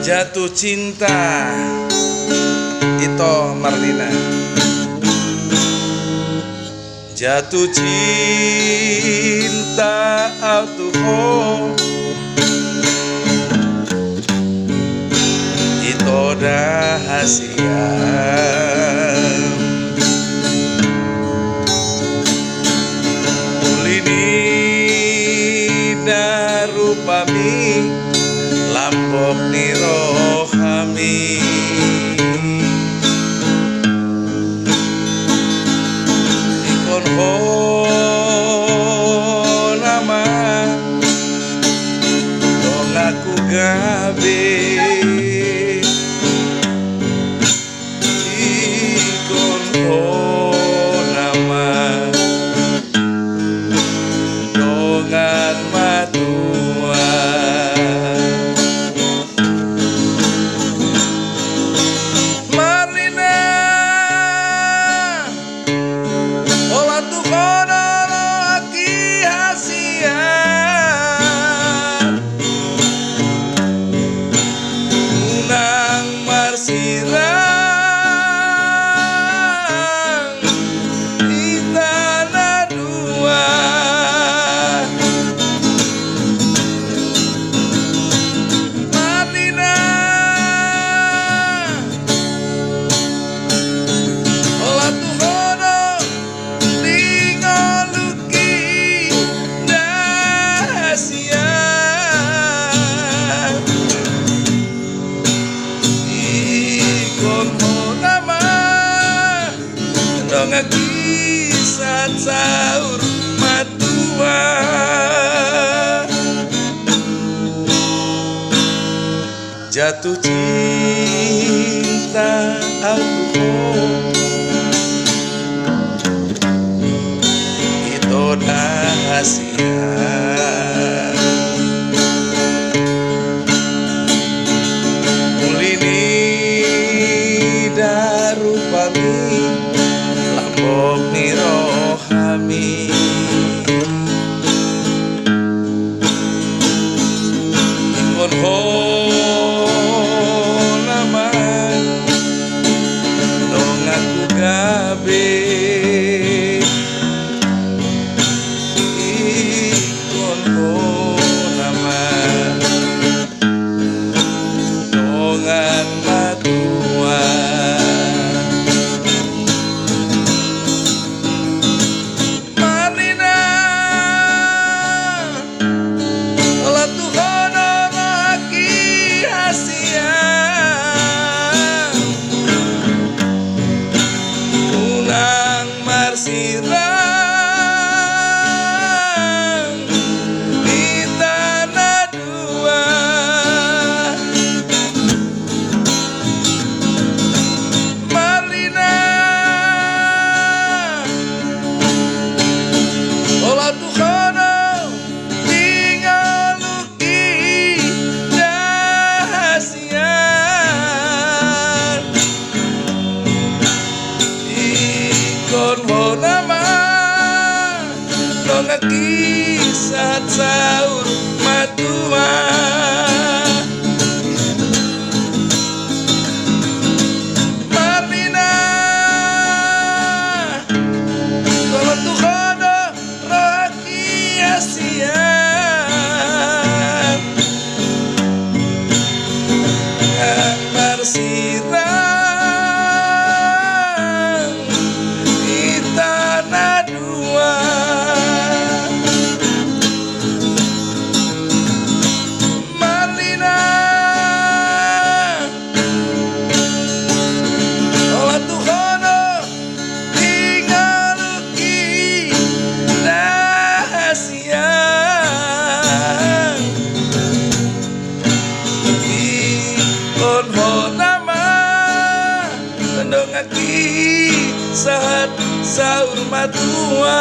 Jatuh cinta Ito Marlina. Jatuh cinta autuho Ito rahasia. Ulini darupami lambok ni rohami. Ikon ho nama dong aku gabe. Ikon ho nama dongan matua. Kisah sahur matua. Jatuh cinta autuho Ito rahasia. Mulini darupami lambok ni rohami. Ikon ho nama dong aku gabe. Ikon ho nama dongan matua. Sirang di tanah dua. Marlina olah tukhono tinggal luki dahasian. Ikon ho nama dong kisah sahur matua. Marlina tolong tukhono rohaki asian. Kamar sirang di tanah dua. Kisah sahur matua.